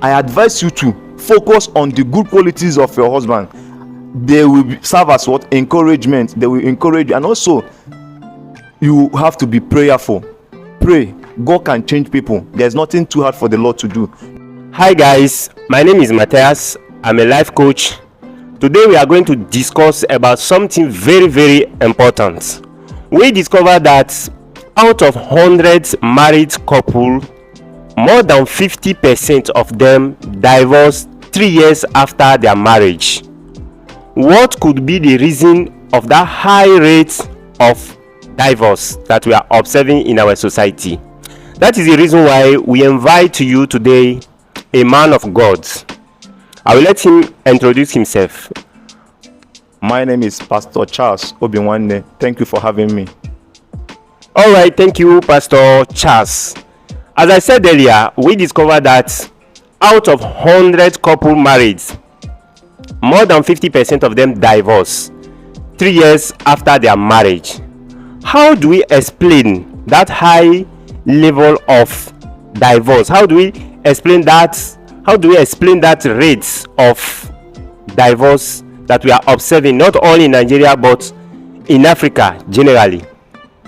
I advise you to focus on the good qualities of your husband. They will serve as what? Encouragement. They will encourage you. And also, you have to be prayerful. Pray. God can change people. There's nothing too hard for the Lord to do. Hi guys, my name is Matthias. I'm a life coach. Today we are going to discuss about something very, very important. We discovered that out of hundreds married couple, more than 50% of them divorced 3 years after their marriage. What could be the reason of that high rate of divorce that we are observing in our society? That is the reason why we invite to you today a man of God. I will let him introduce himself. My name is Pastor Charles Obiwanne. Thank you for having me. All right, thank you, Pastor Charles. As I said earlier, we discovered that out of 100 couple married, more than 50% of them divorce 3 years after their marriage. How do we explain that high level of divorce? How do we explain that? How do we explain that rate of divorce that we are observing not only in Nigeria but in Africa generally?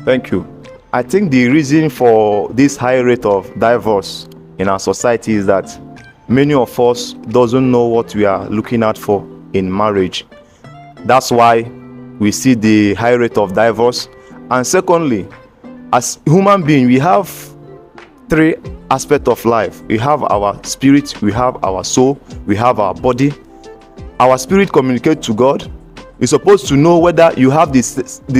Thank you. I think the reason for this high rate of divorce in our society is that many of us doesn't know what we are looking out for in marriage. That's why we see the high rate of divorce. And secondly, as human beings, we have three aspects of life. We have our spirit, we have our soul, we have our body. Our spirit communicates to God. You're supposed to know whether you have the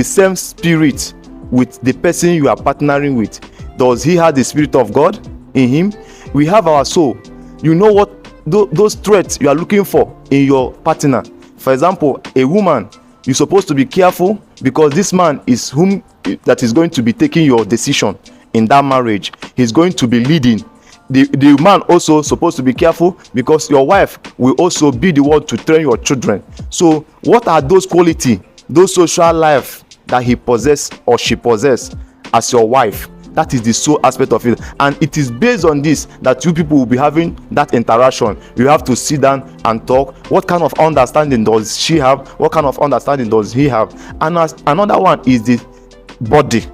same spirit with the person you are partnering with. Does he have the spirit of God in him? We have our soul. You know what those traits you are looking for in your partner. For example, a woman, you're supposed to be careful because this man is whom that is going to be taking your decision in that marriage. He's going to be leading. The man also supposed to be careful because your wife will also be the one to train your children. So what are those qualities, those social life that he possess or she possess as your wife? That is the soul aspect of it, and it is based on this that you people will be having that interaction. You have to sit down and talk. What kind of understanding does she have? What kind of understanding does he have? And another one is the body.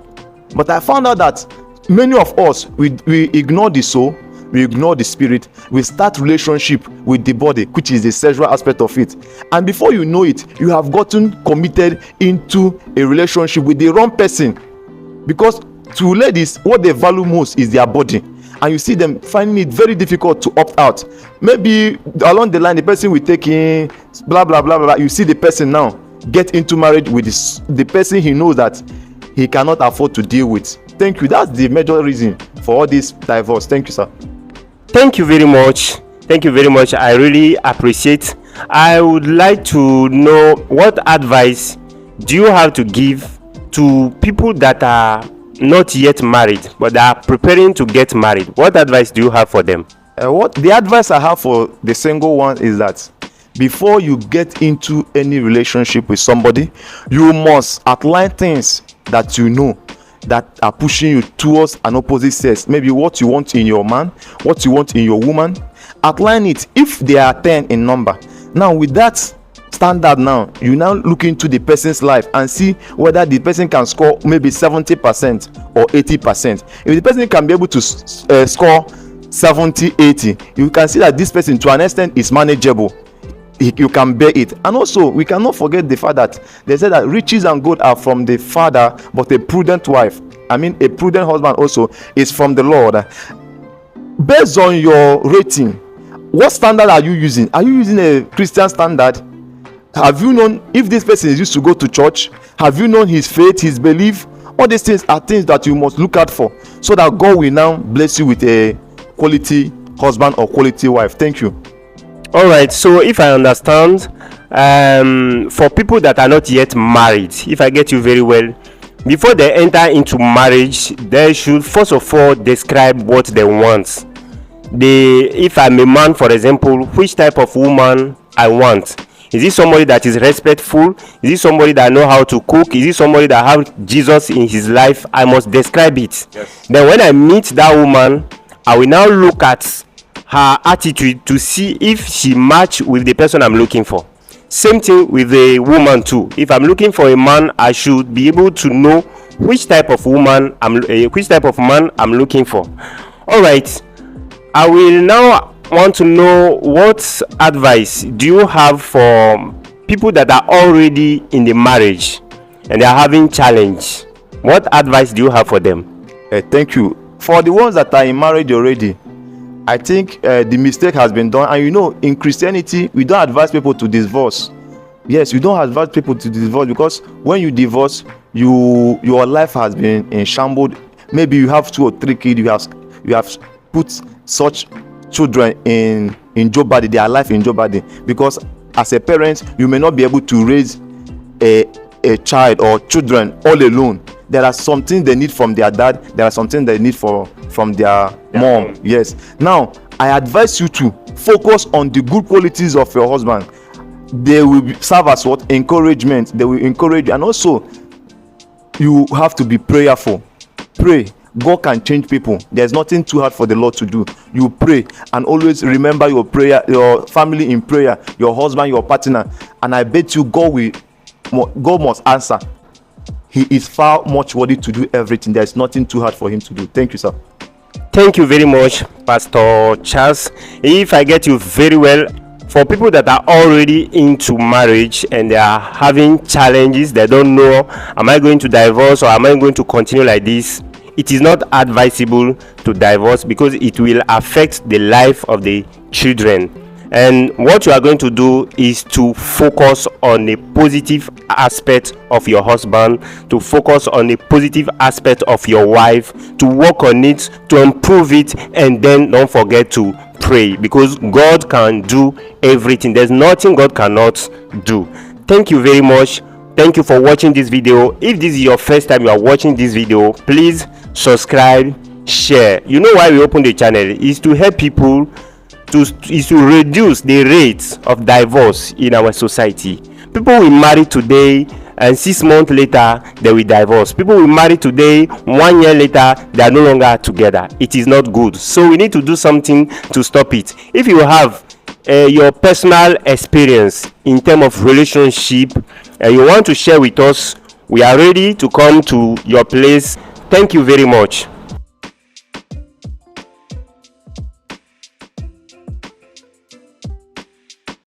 But I found out that many of us we ignore the soul, we ignore the spirit, we start relationship with the body, which is the sexual aspect of it, and before you know it, you have gotten committed into a relationship with the wrong person. Because to ladies, what they value most is their body, and you see them finding it very difficult to opt out. Maybe along the line the person will take in blah blah blah blah. You see the person now get into marriage with the person he knows that he cannot afford to deal with. Thank you. That's the major reason for all this divorce. Thank you, sir. Thank you very much. Thank you very much. I really appreciate. I would like to know, what advice do you have to give to people that are not yet married but they are preparing to get married? What advice do you have for them? What the advice I have for the single one is that before you get into any relationship with somebody, you must outline things that you know that are pushing you towards an opposite sex. Maybe what you want in your man, what you want in your woman. Outline it if they are 10 in number. Now with that standard, now you now look into the person's life and see whether the person can score maybe 70% or 80%. If the person can be able to score 70, 80, you can see that this person to an extent is manageable. You can bear it. And also we cannot forget the fact that they said that riches and gold are from the father, but a prudent wife, a prudent husband also, is from the Lord. Based on your rating, what standard are you using? Are you using a Christian standard? Have you known if this person is used to go to church? Have you known his faith, his belief? All these things are things that you must look out for, so that God will now bless you with a quality husband or quality wife. Thank you. All right, so if I understand, for people that are not yet married, if I get you very well, before they enter into marriage, they should first of all describe what they want. If I'm a man, for example, which type of woman I want. Is it somebody that is respectful? Is it somebody that know how to cook? Is it somebody that have Jesus in his life? I must describe it. Yes. Then when I meet that woman, I will now look at her attitude to see if she match with the person I'm looking for. Same thing with a woman too. If I'm looking for a man, I should be able to know which type of man I'm looking for. All right, I will now want to know what advice do you have for people that are already in the marriage and they are having challenge. What advice do you have for them? Thank you. For the ones that are in marriage already, I think the mistake has been done. And you know, in Christianity, we don't advise people to divorce. Yes, you don't advise people to divorce, because when you divorce, your life has been in shambles. Maybe you have 2 or 3 kids. You have put such children in jeopardy, their life in jeopardy, because as a parent, you may not be able to raise a child or children all alone. There are some things they need from their dad. There are some things they need from their mom. Yes. Now, I advise you to focus on the good qualities of your husband. They will serve as what? Encouragement. They will encourage you. And also, you have to be prayerful. Pray. God can change people. There's nothing too hard for the Lord to do. You pray, and always remember your prayer, your family in prayer, your husband, your partner, and I bet you God must answer. He is far much worthy to do everything. There's nothing too hard for him to do. Thank you, sir. Thank you very much, Pastor Charles. If I get you very well, for people that are already into marriage and they are having challenges, they don't know, am I going to divorce or am I going to continue like this? It is not advisable to divorce, because it will affect the life of the children. And what you are going to do is to focus on a positive aspect of your husband, to focus on a positive aspect of your wife, to work on it, to improve it, and then don't forget to pray, because God can do everything. There's nothing God cannot do. Thank you very much. Thank you for watching this video. If this is your first time you are watching this video, please subscribe, share. You know why we opened the channel is to help people to reduce the rate of divorce in our society. People will marry today and 6 months later they will divorce. People will marry today, 1 year later they are no longer together. It is not good. So we need to do something to stop it. If you have your personal experience in terms of relationship and you want to share with us, we are ready to come to your place. Thank you very much.